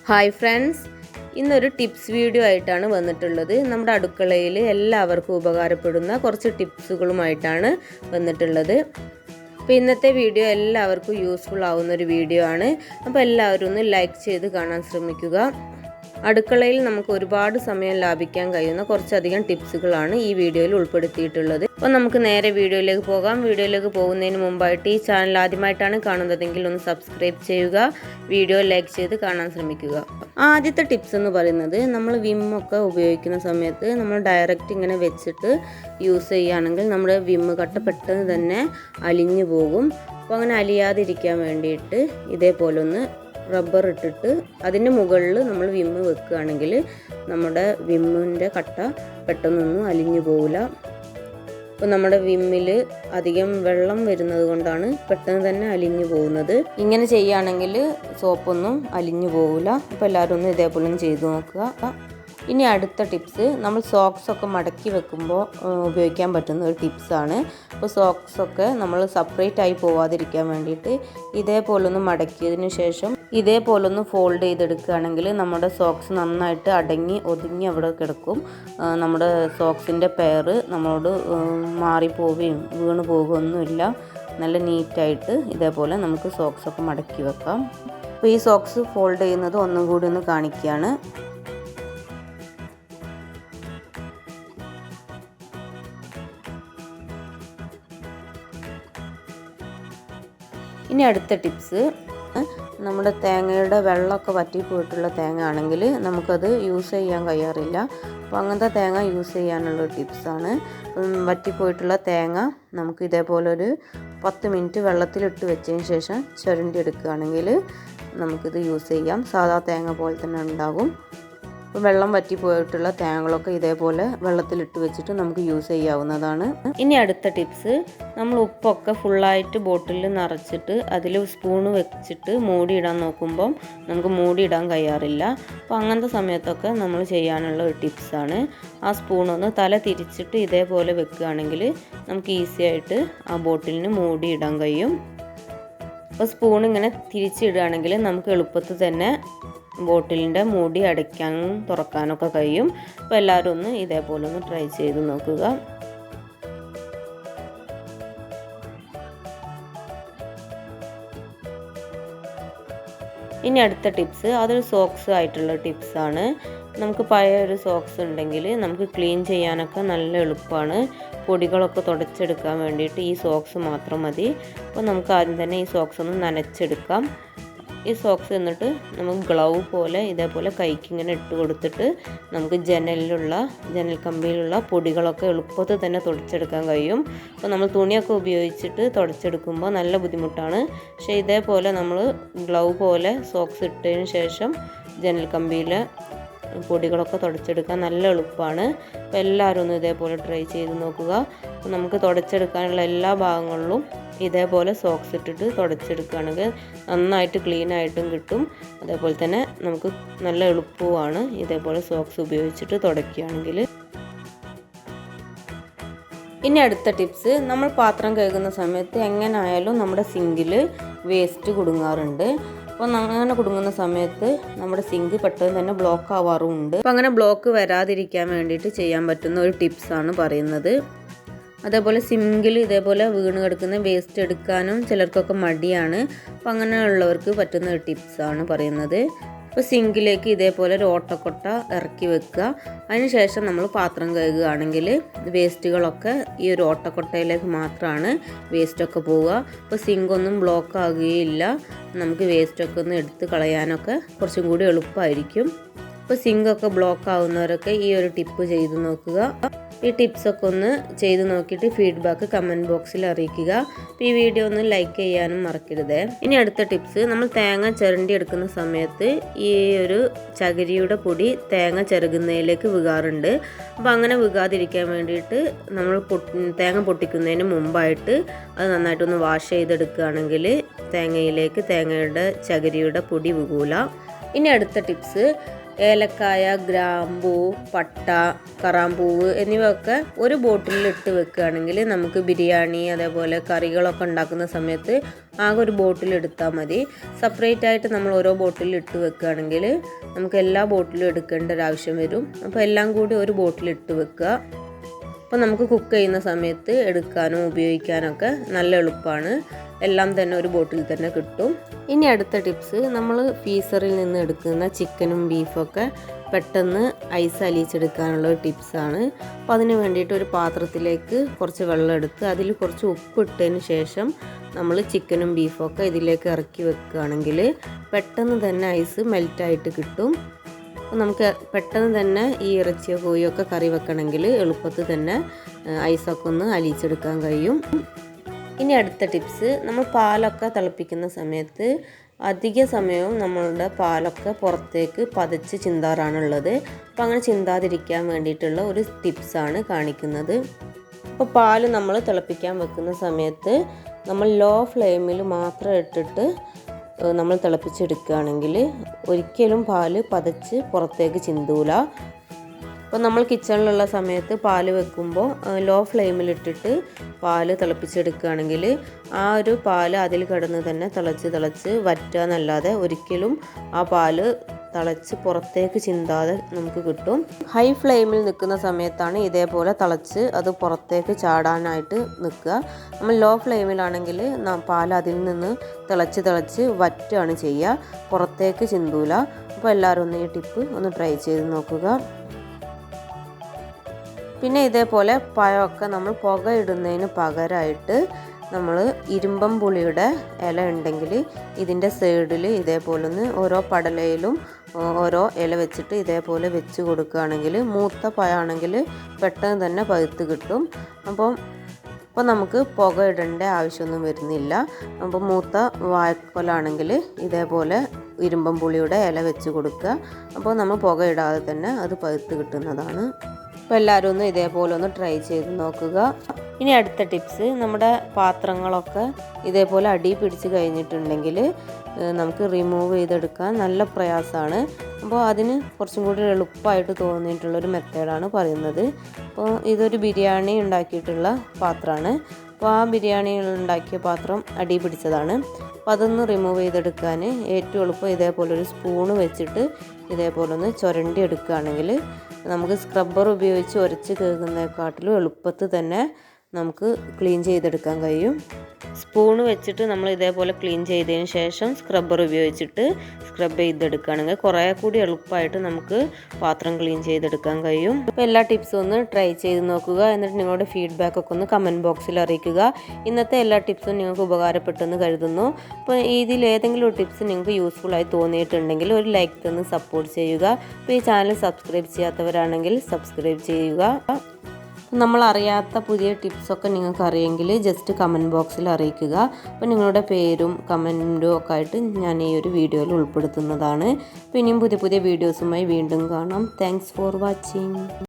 Hi friends, ഇന്നൊരു tips video ആയിട്ടാണ് വന്നിട്ടുള്ളത്. നമ്മുടെ അടുക്കളയിൽ എല്ലാവർക്കും ഉപകാരപ്പെടുന്ന കുറച്ച് ടിപ്സുകളുമായിട്ടാണ് വന്നിട്ടുള്ളത്. അപ്പോൾ ഇന്നത്തെ വീഡിയോ എല്ലാവർക്കും യൂസ്ഫുൾ ആവുന്നൊരു വീഡിയോ ആണ്. അപ്പോൾ എല്ലാവരും ഒന്ന് ലൈക്ക് ചെയ്ത് കാണാൻ ശ്രമിക്കുക. അടുക്കളയിൽ നമുക്ക് ഒരുപാട് സമയം ലാഭിക്കാൻ കഴിയുന്ന കുറച്ചധികം ടിപ്സുകളാണ് ഈ വീഡിയോയിൽ ഉൾപ്പെടുത്തിയിട്ടുള്ളത്. അപ്പോൾ നമുക്ക് നേരെ വീഡിയോയിലേക്ക് പോകാം. വീഡിയോയിലേക്ക് പോകുന്നതിന് മുമ്പായിട്ട് ഈ ചാനൽ ആദ്യമായിട്ടാണ് കാണുന്നതെങ്കിൽ ഒന്ന് സബ്സ്ക്രൈബ് ചെയ്യുക, വീഡിയോ ലൈക്ക് ചെയ്ത് കാണാൻ ശ്രമിക്കുക. ആദ്യത്തെ ടിപ്സ് എന്ന് പറയുന്നത്, നമ്മൾ വിമ്മൊക്കെ ഉപയോഗിക്കുന്ന സമയത്ത് നമ്മൾ ഡയറക്റ്റ് ഇങ്ങനെ വെച്ചിട്ട് യൂസ് ചെയ്യുകയാണെങ്കിൽ നമ്മുടെ വിമ്മ് കട്ട പെട്ടെന്ന് തന്നെ അലിഞ്ഞു പോകും. അപ്പോൾ അങ്ങനെ അലിയാതിരിക്കാൻ വേണ്ടിയിട്ട് ഇതേപോലെ ഒന്ന് റബ്ബർ ഇട്ടിട്ട് അതിന് മുകളിൽ നമ്മൾ വിമ്മ് വെക്കുകയാണെങ്കിൽ നമ്മുടെ വിമ്മിൻ്റെ കട്ട പെട്ടെന്നൊന്നും അലിഞ്ഞു പോകില്ല. അപ്പോൾ നമ്മുടെ വിമ്മിൽ അധികം വെള്ളം വരുന്നത് കൊണ്ടാണ് പെട്ടെന്ന് തന്നെ അലിഞ്ഞു പോകുന്നത്. ഇങ്ങനെ ചെയ്യുകയാണെങ്കിൽ സോപ്പൊന്നും അലിഞ്ഞു പോകില്ല. അപ്പോൾ എല്ലാവരും ഒന്ന് ഇതേപോലെ ഒന്ന് ചെയ്ത് നോക്കുക. ഇനി അടുത്ത ടിപ്സ്, നമ്മൾ സോക്സൊക്കെ മടക്കി വെക്കുമ്പോൾ ഉപയോഗിക്കാൻ പറ്റുന്ന ഒരു ടിപ്സാണ്. അപ്പോൾ സോക്സൊക്കെ നമ്മൾ സെപ്പറേറ്റ് ആയി പോവാതിരിക്കാൻ വേണ്ടിയിട്ട് ഇതേപോലൊന്ന് മടക്കിയതിന് ശേഷം ഇതേപോലൊന്ന് ഫോൾഡ് ചെയ്തെടുക്കുകയാണെങ്കിൽ നമ്മുടെ സോക്സ് നന്നായിട്ട് അടങ്ങി ഒതുങ്ങി അവിടെ കിടക്കും. നമ്മുടെ സോക്സിൻ്റെ പെയർ നമ്മളോട് മാറിപ്പോവുകയും വീണ് പോകുകയൊന്നുമില്ല. നല്ല നീറ്റായിട്ട് ഇതേപോലെ നമുക്ക് സോക്സൊക്കെ മടക്കി വെക്കാം. അപ്പോൾ ഈ സോക്സ് ഫോൾഡ് ചെയ്യുന്നത് ഒന്നും കൂടി ഒന്ന് കാണിക്കുകയാണ്. ഇനി അടുത്ത ടിപ്സ്, നമ്മുടെ തേങ്ങയുടെ വെള്ളമൊക്കെ വറ്റിപ്പോയിട്ടുള്ള തേങ്ങ ആണെങ്കിൽ നമുക്കത് യൂസ് ചെയ്യാൻ കഴിയാറില്ല. അപ്പോൾ അങ്ങനത്തെ തേങ്ങ യൂസ് ചെയ്യാനുള്ള ടിപ്സാണ്. വറ്റിപ്പോയിട്ടുള്ള തേങ്ങ നമുക്ക് ഇതേപോലെ ഒരു 10 മിനിറ്റ് വെള്ളത്തിലിട്ട് വെച്ചതിന് ശേഷം ചുരണ്ടി എടുക്കുകയാണെങ്കിൽ നമുക്കിത് യൂസ് ചെയ്യാം. സാധാ തേങ്ങ പോലെ തന്നെ ഉണ്ടാകും. അപ്പോൾ വെള്ളം വറ്റിപ്പോയിട്ടുള്ള തേങ്ങകളൊക്കെ ഇതേപോലെ വെള്ളത്തിലിട്ട് വെച്ചിട്ട് നമുക്ക് യൂസ് ചെയ്യാവുന്നതാണ്. ഇനി അടുത്ത ടിപ്സ്, നമ്മൾ ഉപ്പൊക്കെ ഫുള്ളായിട്ട് ബോട്ടിലിൽ നിറച്ചിട്ട് അതിൽ സ്പൂണ് വെച്ചിട്ട് മൂടിയിടാൻ നോക്കുമ്പം നമുക്ക് മൂടിയിടാൻ കഴിയാറില്ല. അപ്പോൾ അങ്ങനത്തെ സമയത്തൊക്കെ നമ്മൾ ചെയ്യാനുള്ള ഒരു ടിപ്സാണ്. ആ സ്പൂണൊന്ന് തല തിരിച്ചിട്ട് ഇതേപോലെ വെക്കുകയാണെങ്കിൽ നമുക്ക് ഈസി ആയിട്ട് ആ ബോട്ടിലിന് മൂടിയിടാൻ കഴിയും. അപ്പോൾ സ്പൂൺ ഇങ്ങനെ തിരിച്ചിടുകയാണെങ്കിൽ നമുക്ക് എളുപ്പത്തിൽ തന്നെ ബോട്ടിലിൻ്റെ മൂടി അടയ്ക്കാനും തുറക്കാനൊക്കെ കഴിയും. അപ്പോൾ എല്ലാവരും ഒന്ന് ഇതേപോലെ ഒന്ന് ട്രൈ ചെയ്ത് നോക്കുക. ഇനി അടുത്ത ടിപ്സ്, അതൊരു സോക്സ് ആയിട്ടുള്ള ടിപ്സാണ്. നമുക്ക് പഴയ ഒരു സോക്സ് ഉണ്ടെങ്കിൽ നമുക്ക് ക്ലീൻ ചെയ്യാനൊക്കെ നല്ല എളുപ്പമാണ്. പൊടികളൊക്കെ തുടച്ചെടുക്കാൻ വേണ്ടിയിട്ട് ഈ സോക്സ് മാത്രം മതി. അപ്പോൾ നമുക്ക് ആദ്യം തന്നെ ഈ സോക്സ് ഒന്ന് നനച്ചെടുക്കാം. ഈ സോക്സ് എന്നിട്ട് നമുക്ക് ഗ്ലൗ പോലെ ഇതേപോലെ കൈക്ക് ഇങ്ങനെ ഇട്ട് കൊടുത്തിട്ട് നമുക്ക് ജനൽ കമ്പിയിലുള്ള പൊടികളൊക്കെ എളുപ്പത്തിൽ തന്നെ തുടച്ചെടുക്കാൻ കഴിയും. അപ്പോൾ നമ്മൾ തുണിയൊക്കെ ഉപയോഗിച്ചിട്ട് തുടച്ചെടുക്കുമ്പോൾ നല്ല ബുദ്ധിമുട്ടാണ്. പക്ഷേ ഇതേപോലെ നമ്മൾ ഗ്ലൗ പോലെ സോക്സ് ഇട്ടതിന് ശേഷം ജനൽ കമ്പിയിലെ പൊടികളൊക്കെ തുടച്ചെടുക്കാൻ നല്ല എളുപ്പമാണ്. അപ്പോൾ എല്ലാവരും ഒന്ന് ഇതേപോലെ ട്രൈ ചെയ്ത് നോക്കുക. അപ്പോൾ നമുക്ക് തുടച്ചെടുക്കാനുള്ള എല്ലാ ഭാഗങ്ങളിലും ഇതേപോലെ സോക്സ് ഇട്ടിട്ട് തുടച്ചെടുക്കുകയാണെങ്കിൽ നന്നായിട്ട് ക്ലീൻ ആയിട്ടും കിട്ടും. അതേപോലെ തന്നെ നമുക്ക് നല്ല എളുപ്പവുമാണ് ഇതേപോലെ സോക്സ് ഉപയോഗിച്ചിട്ട് തുടയ്ക്കുകയാണെങ്കിൽ. ഇനി അടുത്ത ടിപ്സ്, നമ്മൾ പാത്രം കഴുകുന്ന സമയത്ത് എങ്ങനെയായാലും നമ്മുടെ സിങ്കിൽ വേസ്റ്റ് കുടുങ്ങാറുണ്ട്. അപ്പോൾ അങ്ങനെ കുടുങ്ങുന്ന സമയത്ത് നമ്മുടെ സിങ്ക് പെട്ടെന്ന് തന്നെ ബ്ലോക്ക് ആവാറുമുണ്ട്. അപ്പോൾ അങ്ങനെ ബ്ലോക്ക് വരാതിരിക്കാൻ വേണ്ടിയിട്ട് ചെയ്യാൻ പറ്റുന്ന ഒരു ടിപ്സാണ് പറയുന്നത്. അതേപോലെ സിങ്കിൽ ഇതേപോലെ വീണ് കിടക്കുന്ന വേസ്റ്റ് എടുക്കാനും ചിലർക്കൊക്കെ മടിയാണ്. അപ്പോൾ അങ്ങനെയുള്ളവർക്ക് പറ്റുന്ന ഒരു ടിപ്സാണ് പറയുന്നത്. അപ്പോൾ സിങ്കിലേക്ക് ഇതേപോലെ ഒരു ഓട്ടക്കൊട്ട ഇറക്കി വെക്കുക. അതിനുശേഷം നമ്മൾ പാത്രം കഴുകുകയാണെങ്കിൽ വേസ്റ്റുകളൊക്കെ ഈ ഒരു ഓട്ടക്കൊട്ടയിലേക്ക് മാത്രമാണ് വേസ്റ്റൊക്കെ പോവുക. അപ്പോൾ സിങ്കൊന്നും ബ്ലോക്ക് ആകുകയില്ല. നമുക്ക് വേസ്റ്റൊക്കെ ഒന്ന് എടുത്ത് കളയാനൊക്കെ കുറച്ചും കൂടി എളുപ്പമായിരിക്കും. അപ്പോൾ സിങ്കൊക്കെ ബ്ലോക്ക് ആവുന്നവരൊക്കെ ഈ ഒരു ടിപ്പ് ചെയ്ത് നോക്കുക. ഈ ടിപ്സൊക്കെ ഒന്ന് ചെയ്ത് നോക്കിയിട്ട് ഫീഡ്ബാക്ക് കമൻറ്റ് ബോക്സിൽ അറിയിക്കുക. അപ്പോൾ ഈ വീഡിയോ ഒന്ന് ലൈക്ക് ചെയ്യാനും മറക്കരുത്. ഇനി അടുത്ത ടിപ്സ്, നമ്മൾ തേങ്ങ ചിരണ്ടി എടുക്കുന്ന സമയത്ത് ഈ ഒരു ചകിരിയുടെ പൊടി തേങ്ങ ചിരകുന്നതിലേക്ക് വീകാറുണ്ട്. അപ്പോൾ അങ്ങനെ വീകാതിരിക്കാൻ വേണ്ടിയിട്ട് നമ്മൾ തേങ്ങ പൊട്ടിക്കുന്നതിന് മുമ്പായിട്ട് അത് നന്നായിട്ടൊന്ന് വാഷ് ചെയ്തെടുക്കുകയാണെങ്കിൽ തേങ്ങയിലേക്ക് തേങ്ങയുടെ ചകിരിയുടെ പൊടി വീകൂല. ഇനി അടുത്ത ടിപ്സ്, ഏലക്കായ, ഗ്രാമ്പൂ, പട്ട, കറാമ്പൂവ് എന്നിവയൊക്കെ ഒരു ബോട്ടിലിൽ ഇട്ട് വെക്കുകയാണെങ്കിൽ നമുക്ക് ബിരിയാണി അതേപോലെ കറികളൊക്കെ ഉണ്ടാക്കുന്ന സമയത്ത് ആകെ ഒരു ബോട്ടിൽ എടുത്താൽ മതി. സെപ്പറേറ്റ് ആയിട്ട് നമ്മൾ ഓരോ ബോട്ടിലിൽ ഇട്ട് വെക്കുകയാണെങ്കിൽ നമുക്ക് എല്ലാ ബോട്ടിലും എടുക്കേണ്ട ഒരു ആവശ്യം വരും. അപ്പോൾ എല്ലാം കൂടി ഒരു ബോട്ടിൽ ഇട്ട് വെക്കുക. അപ്പോൾ നമുക്ക് കുക്ക് ചെയ്യുന്ന സമയത്ത് എടുക്കാനും ഉപയോഗിക്കാനൊക്കെ നല്ല എളുപ്പമാണ്. എല്ലാം തന്നെ ഒരു ബോട്ടിൽ തന്നെ കിട്ടും. ഇനി അടുത്ത ടിപ്സ്, നമ്മൾ ഫ്രീസറിൽ നിന്ന് എടുക്കുന്ന ചിക്കനും ബീഫൊക്കെ പെട്ടെന്ന് ഐസ് അലിയിച്ചെടുക്കാനുള്ള ഒരു ടിപ്സാണ്. അപ്പോൾ അതിന് വേണ്ടിയിട്ട് ഒരു പാത്രത്തിലേക്ക് കുറച്ച് വെള്ളം എടുത്ത് അതിൽ കുറച്ച് ഉപ്പ് ഇട്ടതിന് ശേഷം നമ്മൾ ചിക്കനും ബീഫൊക്കെ ഇതിലേക്ക് ഇറക്കി വെക്കുകയാണെങ്കിൽ പെട്ടെന്ന് തന്നെ ഐസ് മെൽറ്റായിട്ട് കിട്ടും. അപ്പോൾ നമുക്ക് പെട്ടെന്ന് തന്നെ ഈ ഇറച്ചിയോ കോഴിയൊക്കെ കറി വെക്കണമെങ്കിൽ എളുപ്പത്തിൽ തന്നെ ഐസൊക്കെ ഒന്ന് അലിയിച്ചെടുക്കാൻ കഴിയും. ഇനി അടുത്ത ടിപ്സ്, നമ്മൾ പാലൊക്കെ തിളപ്പിക്കുന്ന സമയത്ത് അധിക സമയവും നമ്മളുടെ പാലൊക്കെ പുറത്തേക്ക് പതച്ച് ചിന്താറാണുള്ളത്. അപ്പോൾ അങ്ങനെ ചിന്താതിരിക്കാൻ വേണ്ടിയിട്ടുള്ള ഒരു ടിപ്സാണ് കാണിക്കുന്നത്. അപ്പോൾ പാൽ നമ്മൾ തിളപ്പിക്കാൻ വെക്കുന്ന സമയത്ത് നമ്മൾ ലോ ഫ്ലെയിമിൽ മാത്രം ഇട്ടിട്ട് നമ്മൾ തിളപ്പിച്ചെടുക്കുകയാണെങ്കിൽ ഒരിക്കലും പാൽ പതച്ച് പുറത്തേക്ക് ചിന്തൂല. അപ്പോൾ നമ്മൾ കിച്ചണിലുള്ള സമയത്ത് പാല് വെക്കുമ്പോൾ ലോ ഫ്ലെയിമിലിട്ടിട്ട് പാല് തിളപ്പിച്ചെടുക്കുകയാണെങ്കിൽ ആ ഒരു പാല് അതിൽ കിടന്ന് തന്നെ തിളച്ച് വറ്റുക എന്നല്ലാതെ ഒരിക്കലും ആ പാല് തിളച്ച് പുറത്തേക്ക് ചിന്താതെ നമുക്ക് കിട്ടും. ഹൈ ഫ്ലെയിമിൽ നിൽക്കുന്ന സമയത്താണ് ഇതേപോലെ തിളച്ച് അത് പുറത്തേക്ക് ചാടാനായിട്ട് നിൽക്കുക. നമ്മൾ ലോ ഫ്ലെയിമിലാണെങ്കിൽ പാൽ അതിൽ നിന്ന് തിളച്ച് വറ്റുകയാണ് ചെയ്യുക, പുറത്തേക്ക് ചിന്തൂല. അപ്പോൾ എല്ലാവരും ഒന്ന് ഈ ടിപ്പ് ഒന്ന് ട്രൈ ചെയ്ത് നോക്കുക. പിന്നെ ഇതേപോലെ പഴമൊക്കെ നമ്മൾ പുക ഇടുന്നതിന് പകരമായിട്ട് നമ്മൾ ഇരുമ്പം പുളിയുടെ ഇല ഉണ്ടെങ്കിൽ ഇതിൻ്റെ സൈഡിൽ ഇതേപോലെ ഒന്ന് ഓരോ പടലയിലും ഓരോ ഇല വെച്ചിട്ട് ഇതേപോലെ വെച്ച് കൊടുക്കുകയാണെങ്കിൽ മൂത്ത പഴമാണെങ്കിൽ പെട്ടെന്ന് തന്നെ പഴുത്ത് കിട്ടും. അപ്പോൾ നമുക്ക് പുക ഇടേണ്ട ആവശ്യമൊന്നും വരുന്നില്ല. അപ്പോൾ മൂത്ത വാഴക്കൊലാണെങ്കിൽ ഇതേപോലെ ഇരുമ്പം പുളിയുടെ ഇല വെച്ച് കൊടുക്കുക. അപ്പോൾ നമ്മൾ പുക ഇടാതെ തന്നെ അത് പഴുത്ത് കിട്ടുന്നതാണ്. അപ്പോൾ എല്ലാവരും ഒന്ന് ഇതേപോലെ ഒന്ന് ട്രൈ ചെയ്ത് നോക്കുക. ഇനി അടുത്ത ടിപ്സ്, നമ്മുടെ പാത്രങ്ങളൊക്കെ ഇതേപോലെ അടി പിടിച്ച് കഴിഞ്ഞിട്ടുണ്ടെങ്കിൽ നമുക്ക് റിമൂവ് ചെയ്തെടുക്കാൻ നല്ല പ്രയാസമാണ്. അപ്പോൾ അതിന് കുറച്ചും കൂടി എളുപ്പമായിട്ട് തോന്നിയിട്ടുള്ളൊരു മെത്തേഡാണ് പറയുന്നത്. അപ്പോൾ ഇതൊരു ബിരിയാണി ഉണ്ടാക്കിയിട്ടുള്ള പാത്രമാണ്. അപ്പോൾ ആ ബിരിയാണി ഉണ്ടാക്കിയ പാത്രം അടി പിടിച്ചതാണ്. അപ്പോൾ അതൊന്ന് റിമൂവ് ചെയ്തെടുക്കാൻ ഏറ്റവും എളുപ്പം ഇതേപോലെ ഒരു സ്പൂണ് വെച്ചിട്ട് ഇതേപോലെ ഒന്ന് ചുരണ്ടി എടുക്കുകയാണെങ്കിൽ നമുക്ക് സ്ക്രബ്ബർ ഉപയോഗിച്ച് ഉരച്ച് കഴുകുന്നതിനെക്കാട്ടിലും എളുപ്പത്തിൽ തന്നെ നമുക്ക് ക്ലീൻ ചെയ്തെടുക്കാൻ കഴിയും. സ്പൂണ് വെച്ചിട്ട് നമ്മൾ ഇതേപോലെ ക്ലീൻ ചെയ്തതിന് ശേഷം സ്ക്രബ്ബർ ഉപയോഗിച്ചിട്ട് സ്ക്രബ് ചെയ്തെടുക്കുകയാണെങ്കിൽ കുറേ കൂടി എളുപ്പമായിട്ട് നമുക്ക് പാത്രം ക്ലീൻ ചെയ്തെടുക്കാൻ കഴിയും. അപ്പോൾ എല്ലാ ടിപ്സും ഒന്ന് ട്രൈ ചെയ്ത് നോക്കുക. എന്നിട്ട് നിങ്ങളുടെ ഫീഡ്ബാക്കൊക്കെ ഒന്ന് കമൻറ്റ് ബോക്സിൽ അറിയിക്കുക. ഇന്നത്തെ എല്ലാ ടിപ്സും നിങ്ങൾക്ക് ഉപകാരപ്പെട്ടെന്ന് കരുതുന്നു. അപ്പോൾ ഇതിൽ ഏതെങ്കിലും ഒരു ടിപ്സ് നിങ്ങൾക്ക് യൂസ്ഫുള്ളായി തോന്നിയിട്ടുണ്ടെങ്കിൽ ഒരു ലൈക്ക് തന്ന് സപ്പോർട്ട് ചെയ്യുക. അപ്പോൾ ഈ ചാനൽ സബ്സ്ക്രൈബ് ചെയ്യാത്തവരാണെങ്കിൽ സബ്സ്ക്രൈബ് ചെയ്യുക. നമ്മൾ അറിയാത്ത പുതിയ ടിപ്സൊക്കെ നിങ്ങൾക്ക് അറിയെങ്കിൽ ജസ്റ്റ് കമൻറ്റ് ബോക്സിൽ അറിയിക്കുക. അപ്പോൾ നിങ്ങളുടെ പേരും കമൻറ്റും ഒക്കെ ആയിട്ട് ഞാൻ ഈ ഒരു വീഡിയോയിൽ ഉൾപ്പെടുത്തുന്നതാണ്. അപ്പോൾ ഇനിയും പുതിയ വീഡിയോസുമായി വീണ്ടും കാണാം. Thanks for watching.